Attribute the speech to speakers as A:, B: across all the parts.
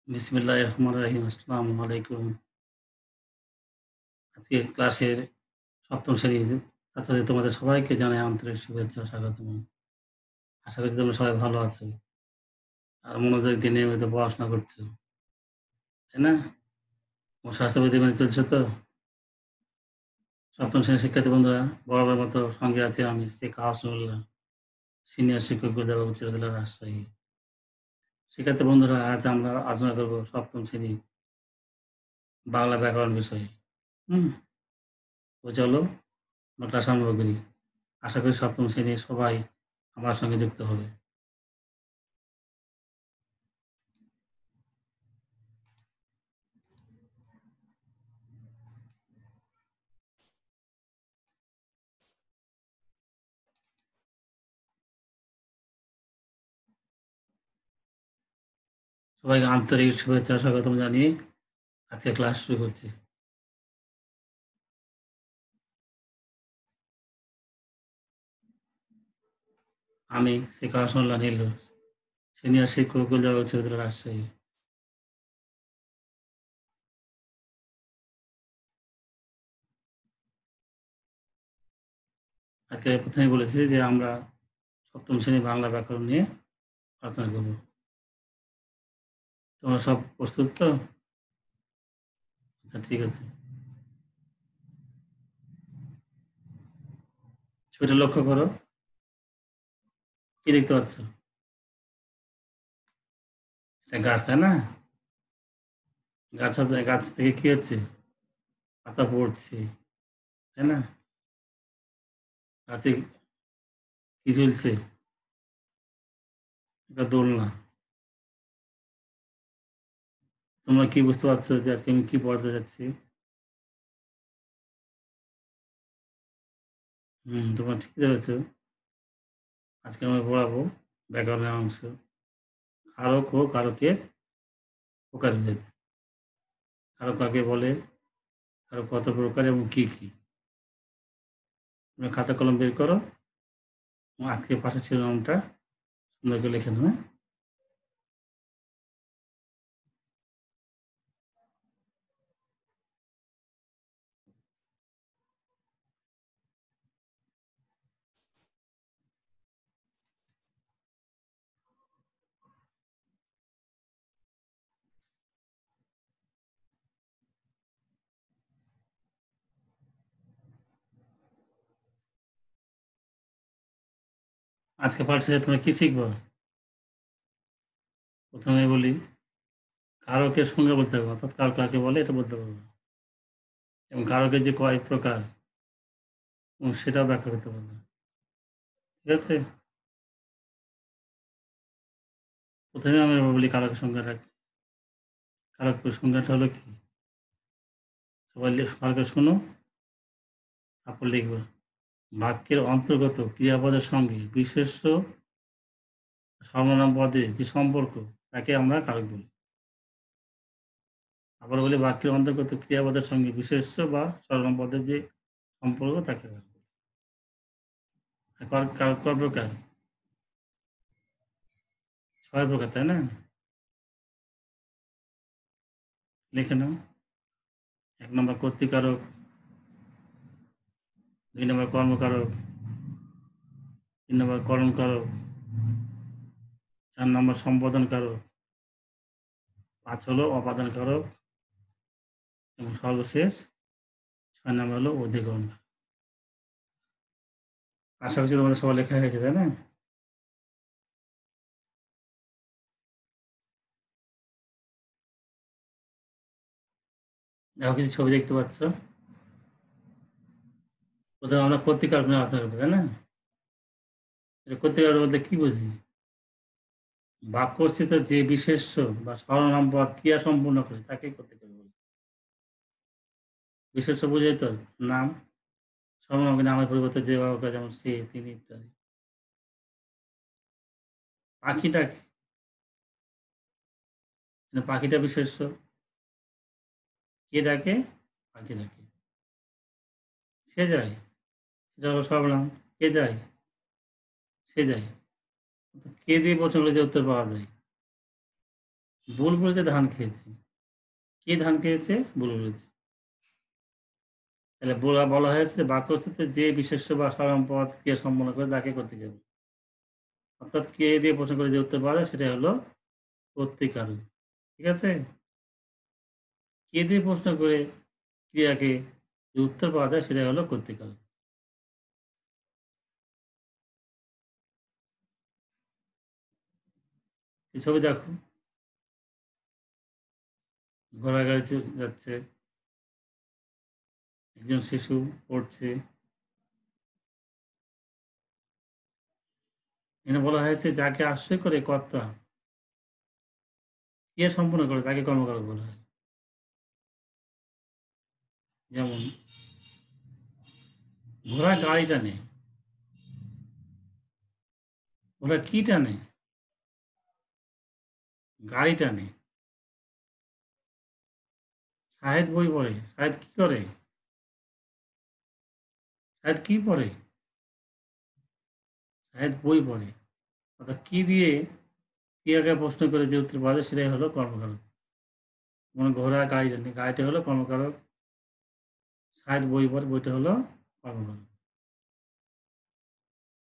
A: বিসমিল্লাহির রহমানির রহিম। আসসালামু আলাইকুম। আজকে ক্লাসের ৭ম শ্রেণীর ছাত্রদের তোমাদের সবাইকে জানাই আন্তরিক শুভেচ্ছা ও স্বাগতম। আশা করছি তোমরা সবাই ভালো আছো। আর মনোযোগ দিয়ে নিয়মিত পড়াশোনা করছো। তাই না? তোমার স্বাস্থ্যবিধি মেনে চলছো তো? ৭ম শ্রেণীর শিক্ষার্থী বন্ধুরা, বরাবরের মতো সঙ্গে আছি আমি শেখ হাসানুল্লাহ, সিনিয়র শিক্ষক বিদ্যালয় উচ্চ বিদ্যালয় রাজশাহী। শিক্ষার্থী বন্ধুরা, আজ আমরা আলোচনা করব ৭ম শ্রেণী বাংলা ব্যাকরণ বিষয়ে। হুম? তো চলো আমরা ক্লাস আরম্ভ করি। আশা করি ৭ম শ্রেণীর সবাই আমার সঙ্গে যুক্ত হবে। সবাইকে আন্তরিক শুভেচ্ছা ও স্বাগতম জানিয়ে আজকে ক্লাস শুরু করছি। আমি শেখ হাসানুল্লাহ নীলু, সিনিয়র শিক্ষক গুলজার উচ্চ বিদ্যালয় রাজশাহী। আজকে প্রথমেই বলেছি যে আমরা ৭ম শ্রেণী বাংলা ব্যাকরণ নিয়ে আলোচনা করব। তোমরা সব প্রস্তুত তো? আচ্ছা, ঠিক আছে। ছবিটা লক্ষ্য করো। কি দেখতে পাচ্ছ? এটা গাছ, তাই না? গাছ থেকে কি হচ্ছে? পাতা পড়ছে, তাই না? গাছে কি ঝুলছে? এটা দোলনা। তোমরা কি বুঝতে পারছো যে আজকে আমি কি পড়াতে যাচ্ছি? তোমরা ঠিক ধরেছো। আজকে আমি পড়াবো ব্যাকরণের অংশ। কারক ও কারকের প্রকারভেদ। কারক কাকে বলে, কারক কত প্রকার এবং কি কি? তুমি খাতা কলম বের করো এবং আজকে পাঠের শিরোনামটা সুন্দর করে লিখে নেবে। আজকে পাঠ শেষে তোমরা কি শিখবো? প্রথমে বলি, কারকের সংজ্ঞা বলতে হবে, অর্থাৎ কারক কাকে বলে এটা বলতে পারবো, এবং কারকের যে কয় প্রকার এবং সেটাও ব্যাখ্যা করতে পারবো। ঠিক আছে? প্রথমে আমি বলি কারকের সংজ্ঞাটা। কারকের সংজ্ঞাটা হলো কি? সবাই ভালো করে শোনো, তারপর লিখবো। বাক্যের অন্তর্গত ক্রিয়াপদের সঙ্গে বিশেষ্য সর্বনাম পদে যে সম্পর্ক, তাকে আমরা কারক বলি। আবার বলি, বাক্যের অন্তর্গত ক্রিয়াপদের সঙ্গে বিশেষ্য বা সর্বনাম পদের যে সম্পর্ক, তাকে কারক বলি। কারক কয় প্রকার? ৬ প্রকার, তাই না? লিখে নাও। ১ নম্বর কর্তৃকারক, ২ নম্বর কর্মকারক, ৩ নম্বর করণকারক, ৪ নম্বর সম্পাদন কারক, ৫ হলো অপাদান কারক এবং সর্বশেষ ৬ নম্বর হলো অধিকরণ। আশা করছি তোমাদের সবার লেখা হয়েছে, তাই না? দেখো, কিছু ছবি দেখতে পাচ্ছ। প্রথমে আমরা কর্তৃকারক নিয়ে আলোচনা করবো, তাই না? কর্তৃকারক বলতে কি বুঝি? বাক্যস্থিত যে বিশেষ্য বা সর্বনাম বা ক্রিয়া সম্পূর্ণ করে তাকে কর্তৃকারক বলে। বিশেষ্য বোঝাই তো নাম, সর্বনামকে নামের পরিবর্তে যে ব্যবহার করে, যেমন সে, তিনি ইত্যাদি। পাখিটাকে, পাখিটা বিশেষ্য, কে ডাকে? পাখি ডাকে। সে যায়, সেটা হলো সর্বনাম। কে যায়? সে যায়। কে দিয়ে প্রশ্ন করলে যে উত্তর পাওয়া যায়। বুলবুলিতে ধান খেয়েছে। কি ধান খেয়েছে? বুলবুলিতে। তাহলে বলা হয়েছে যে বাক্যস্থিতে যে বিশেষ্য বা সরনামপদ ক্রিয়া সম্পন্ন করে তাকে কর্তৃক বলে। অর্থাৎ কে দিয়ে প্রশ্ন করে যে উত্তর পাওয়া যায় সেটা হলো কর্তৃকারক। ঠিক আছে? কে দিয়ে প্রশ্ন করে ক্রিয়াকে যে উত্তর পাওয়া যায় সেটাই হলো কর্তৃকারক। এই ছবি দেখো, ঘোড়ার গাড়ি যাচ্ছে, একজন শিশু পড়ছে। এখানে বলা হয়েছে যাকে আশ্রয় করে কর্তা ক্রিয়া সম্পন্ন করে তাকে কর্মকারক বলা হয়। যেমন ঘোড়া গাড়ি টানে, ঘোড়া কি টানে? গাড়ি টানে। শাহেদ বই পড়ে, শাহেদ কি করে? শাহেদ কি পড়ে? শাহেদ বই পড়ে। অর্থাৎ কি দিয়ে ক্রিয়াকে প্রশ্ন করে যে উত্তর পাওয়া যায় সেটাই হলো কর্মকারক। যেমন ঘোড়া গাড়ি টানে, গাড়িটা হলো কর্মকারক। শাহেদ বই পড়ে, বইটা হলো কর্মকারক।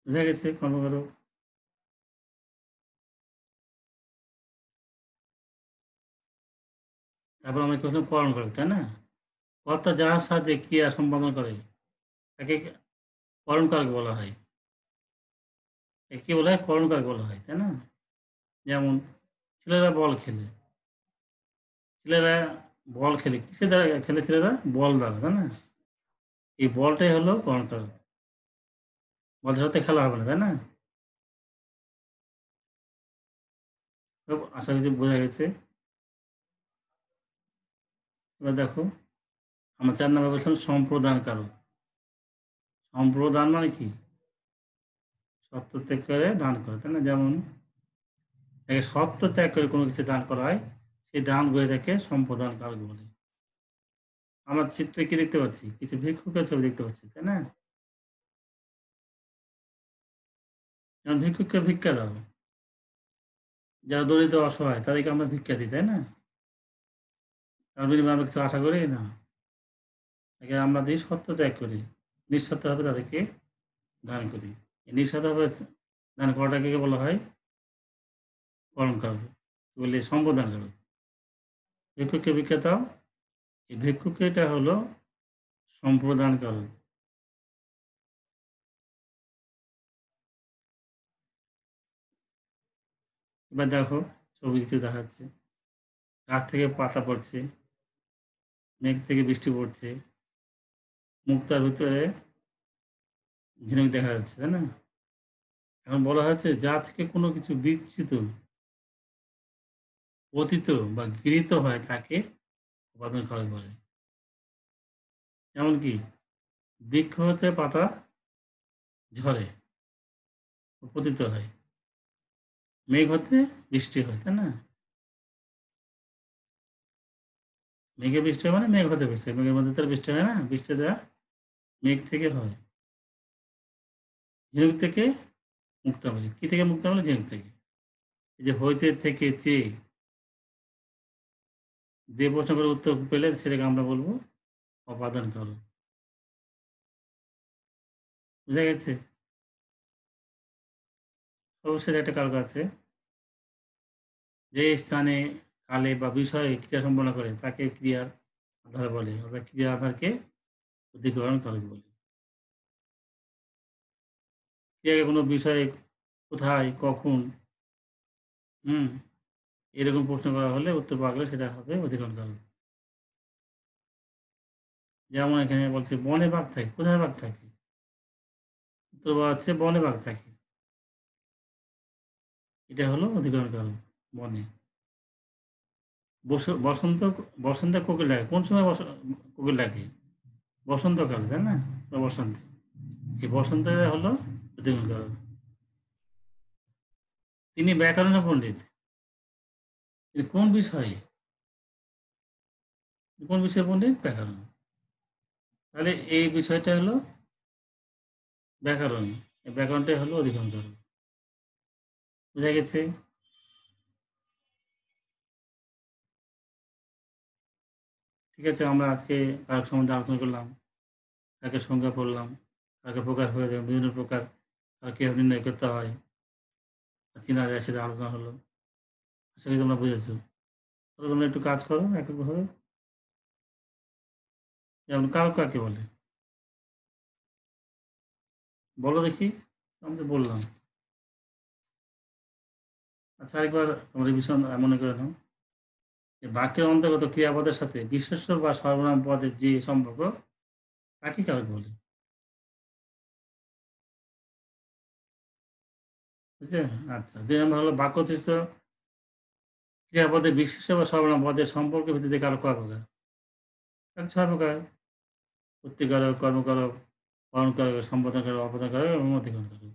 A: বুঝা গেছে কর্মকারক? তারপর আমরা কি করণকারক, তাই না? কর্তা যাহার সাহায্যে ক্রিয়া সম্পাদন করে তাকে করণকারক বলা হয়। একে কি বলা হয়? করণকারক বলা হয়, তাই না? যেমন ছেলেরা বল খেলে। ছেলেরা বল খেলে। কিসের দ্বারা খেলে ছেলেরা? বল দ্বারা, তাই না? এই বলটাই হলো করণকারক। বলের সাথে খেলা হবে না, তাই না? তো আশা করি বোঝা গেছে। এবার দেখো, আমরা ৪ নাম্বার বলছিলাম সম্প্রদান কারক। সম্প্রদান মানে কি? সত্য ত্যাগ করে দান করে, তাই না? যেমন সত্য ত্যাগ করে কোনো কিছু দান করা হয়, সেই দান বলে তাকে সম্প্রদান কারক বলে। আমরা চিত্রে কি দেখতে পাচ্ছি? কিছু ভিক্ষুকের ছবি দেখতে পাচ্ছি, তাই না? যেমন ভিক্ষুককে ভিক্ষা দাও। যারা দরিদ্র অসহায় তাদেরকে আমরা ভিক্ষা দিই, তাই না? তার বিনিময়ে আমরা কিছু আশা করি না। তাকে আমরা দিই, সত্য ত্যাগ করি। নিঃস্বার্থভাবে তাদেরকে দান করি। এই নিঃস্বার্থভাবে দান করাটাকে বলা হয় করণকারক। কি বলি? সম্প্রদান কারক। ভিক্ষুককে ভিক্ষা দাও। এই ভিক্ষুকটা হলো সম্প্রদান কারক। এবার দেখো, ছবি কিছু দেখাচ্ছে। গাছ থেকে পাতা পড়ছে, মেঘ থেকে বৃষ্টি পড়ছে, মুক্তার ভিতরে ঝিনুক দেখা যাচ্ছে, তাই না? এখন বলা হচ্ছে যা থেকে কোনো কিছু বিচ্যুত, পতিত বা গৃহীত হয় তাকে উপাদান কারক বলে। এমনকি বৃক্ষ হতে পাতা ঝরে, পতিত হয়। মেঘ হতে বৃষ্টি হয়, তাই না? মেঘে বৃষ্টি হয় মানে মেঘ হতে বৃষ্টি হয়। মেঘের মধ্যে তো আর বৃষ্টি হয় না। বৃষ্টি দেওয়া মেঘ থেকে হয়। ঝিনুক থেকে মুক্তাবলী। কি থেকে মুক্তাবলী? ঝিনুক থেকে। এই যে হইতে থেকে চেয়ে দিয়ে প্রশ্ন করে উত্তর পেলে সেটাকে আমরা বলবো অপাদান কারক। বুঝা গেছে? অবশ্যই একটা কারক আছে। যে স্থানে, কালে বা বিষয়ে ক্রিয়া সম্পন্ন করে তাকে ক্রিয়ার আধার বলে। অর্থাৎ ক্রিয়া আধারকে অধিকরণ কারক বলে। ক্রিয়াকে কোনো বিষয়ে কোথায়, কখন, হুম? এরকম প্রশ্ন করা হলে উত্তর পাওয়া গেলে সেটা হবে অধিকরণ কারক। যেমন এখানে বলছে বনে বাঘ থাকে। কোথায় বাঘ থাকে? উত্তর পাওয়া যাচ্ছে বনে বাঘ থাকে। এটা হলো অধিকরণ কারক, বনে। বসন্ত বসন্তে কোকিল ডাকে। কোন সময় কোকিল ডাকে? বসন্তকালে, তাই না? বা বসন্তে। এই বসন্তে হলো অধিকরণ কারক। তিনি ব্যাকরণে পণ্ডিত। তিনি কোন বিষয়ে? কোন বিষয়ে পণ্ডিত? ব্যাকরণ। তাহলে এই বিষয়টা হলো ব্যাকরণ। এই ব্যাকরণটাই হলো অধিকরণ কারক। বুঝা গেছে? ঠিক আছে? আমরা আজকে কারক সম্বন্ধে আলোচনা করলাম, কারকের সংজ্ঞা পড়লাম, কারকের প্রকার হয়ে যায় বিভিন্ন প্রকার কারক কিভাবে নির্ণয় করতে হয়, চেনা যায় সেটা আলোচনা হলো। আশা করি তোমরা বুঝেছো। তাহলে তোমরা একটু কাজ করো এককভাবে। যেমন কারক কাকে বলে? বলো দেখি। আমি তো বললাম। আচ্ছা আরেকবার তোমরা রিভিশন মনে করে নাও। যে বাক্যের অন্তর্গত ক্রিয়াপদের সাথে বিশেষ্য বা সর্বনাম পদের যে সম্পর্ক তাকে কারক বলে। বুঝলে? আচ্ছা। ২ নম্বর হলো বাক্যচিত্র ক্রিয়াপদের বিশেষ্য বা সর্বনাম পদের সম্পর্কের ভিত্তিতে কারক কয় প্রকার? কারক ৬ প্রকার। কর্তৃকারক, কর্মকারক, বরণকারক, সম্পাদনকারক, অপদানকারক এবং অধিকরণকারক।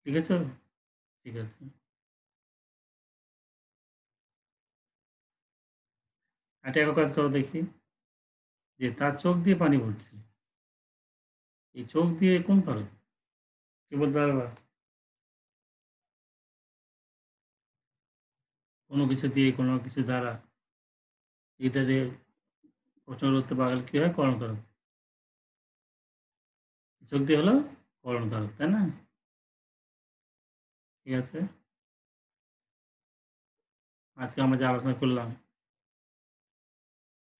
A: লিখেছো? ঠিক আছে। একটা একক কাজ করো দেখি। যে তার চোখ দিয়ে পানি পড়ছে। এই চোখ দিয়ে কোন কারক? কি বলতে পারবা? কোনো কিছু দিয়ে, কোনো কিছু দ্বারা এটা দিয়ে প্রশ্ন করতে পারলে কি হয়? করণকারক। চোখ দিয়ে হলো করণকারক, তাই না? ঠিক আছে? আজকে আমরা যে আলোচনা করলাম,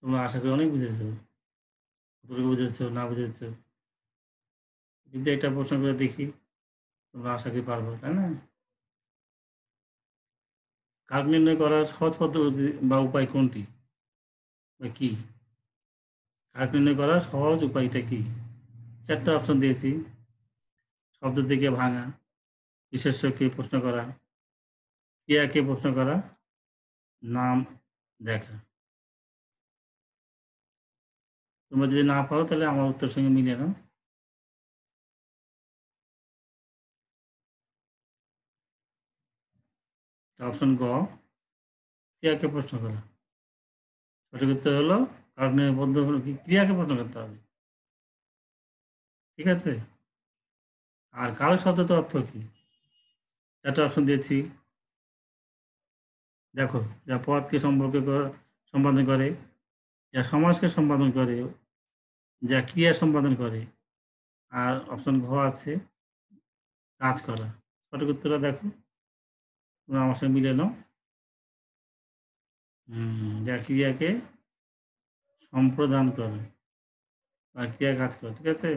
A: তোমরা আশা করি অনেক বুঝেছো। কতটুকু বুঝেছো, না বুঝেছো? যদি একটা প্রশ্ন করে দেখি, তোমরা আশা করি পারবো, তাই না? কারক নির্ণয় করার সহজ পদ্ধতি বা উপায় কোনটি? বা কি? কারক নির্ণয় করার সহজ উপায়টা কি? ৪ টা অপশন দিয়েছি। শব্দ থেকে ভাঙা, বিশেষ্যকে প্রশ্ন করা, ক্রিয়াকে প্রশ্ন করা, নাম দেখা। তোমরা যদি না পারো তাহলে আমার উত্তরের সঙ্গে মিলিয়ে নাও। অপশন গ, ক্রিয়াকে প্রশ্ন করা। সঠিক উত্তর হলো কারণের বদ্ধ হলো কি ক্রিয়াকে প্রশ্ন করতে হবে। ঠিক আছে? আর কারক শব্দের অর্থ কি? ৪ টা অপশন দিয়েছি। দেখো, যা পদকে সম্পাদন করে, যা সমাজকে সম্পাদন করে, যা ক্রিয়া সম্পাদন করে। আর অপশন ঘ আছে কাজ করা। সঠিক উত্তরটা দেখো। তোমরা আমার সঙ্গে মিলিয়ে নাও। যা ক্রিয়াকে সম্প্রদান করে বা ক্রিয়া কাজ করে। ঠিক আছে?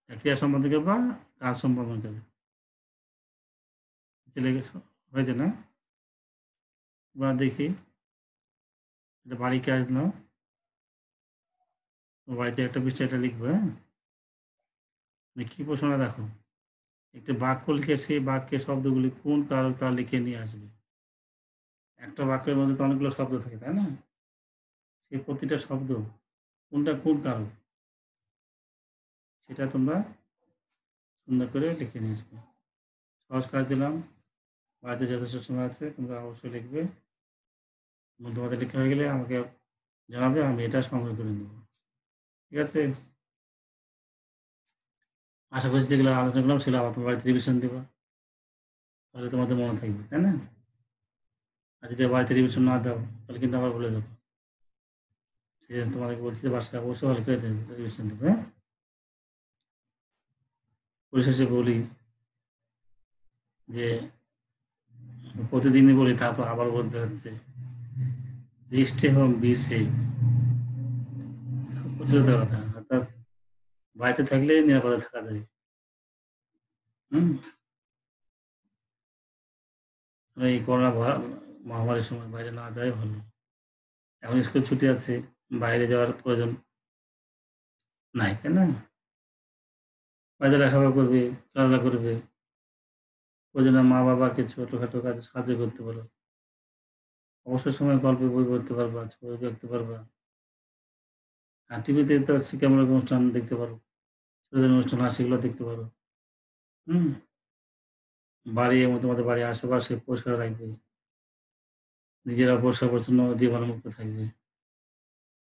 A: যা ক্রিয়া সম্পাদন করে বা কাজ সম্পাদন করে। হয়েছে না? এবার দেখি এটা বাড়ি কাজ নাও। বাড়িতে একটা পৃষ্ঠায় এটা লিখবে, হ্যাঁ? কি প্রশ্নটা দেখো। একটি বাক্য লিখে সেই বাক্যের শব্দগুলি কোন কারক তা লিখে নিয়ে আসবে। একটা বাক্যের মধ্যে তো অনেকগুলো শব্দ থাকে, তাই না? সেই প্রতিটা শব্দ কোনটা কোন কারক সেটা তোমরা সুন্দর করে লিখে নিয়ে আসবে। সহজ কাজ দিলাম। বাড়িতে যথেষ্ট সময় আছে, তোমরা অবশ্যই লিখবে। এবং তোমাদের লেখা হয়ে গেলে আমাকে জানাবে, আমি এটা সংগ্রহ করে নেব। ঠিক আছে? আশা করছি যেগুলো আলোচনা করলাম সেগুলো আবার তোমার বাড়িতে রিভিশন দেবা। তাহলে তোমাদের মনে থাকবে, তাই না? আর যদি বাড়িতে রিভিশন না দাও তাহলে কিন্তু আবার ভুলে যাবো। সেই জন্য তোমাদেরকে বলছি যে বাসায় অবশ্যই ভালো করে রিভিশন দেবে, হ্যাঁ? পরিশেষে বলি যে প্রতিদিনই বলি, তারপর আবার বলতে হচ্ছে স্টে হোম বি সেফ। খুব প্রচলিত কথা। অর্থাৎ বাড়িতে থাকলে নিরাপদে থাকা যায়। হুম? এই করোনা মহামারীর সময় বাইরে না যাওয়াই ভালো। এখন স্কুল ছুটি আছে, বাইরে যাওয়ার প্রয়োজন নাই, তাই না? বাড়িতে লেখাপড়া করবে, খেলাধুলা করবে। প্রয়োজনে মা-বাবাকে ছোটখাটো কাজে সাহায্য করতে পারো। অবসর সময়ে গল্পের বই পড়তে পারবা, ছবি দেখতে পারবা। আর টিভিতে তো শিক্ষামূলক অনুষ্ঠান দেখতে পারো। ছোটদের অনুষ্ঠান হয় সেগুলো দেখতে পারো। হুম? বাড়ি এবং তোমাদের বাড়ির আশেপাশে পরিষ্কার রাখবে। নিজেরা পরিষ্কার-পরিচ্ছন্ন জীবাণুমুক্ত থাকবে।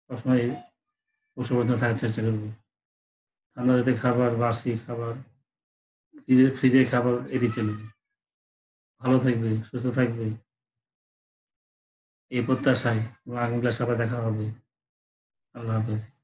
A: সবসময় পরিষ্কার-পরিচ্ছন্ন থাকার চেষ্টা করবে। ঠান্ডা জাতীয় খাবার, বাসি খাবার, ফ্রিজের খাবার এড়িয়ে চলবে। ভালো থাকবে, সুস্থ থাকবে। এই প্রত্যাশায় এবং আগামী ক্লাসে আবার দেখা হবে। আল্লাহ হাফেজ।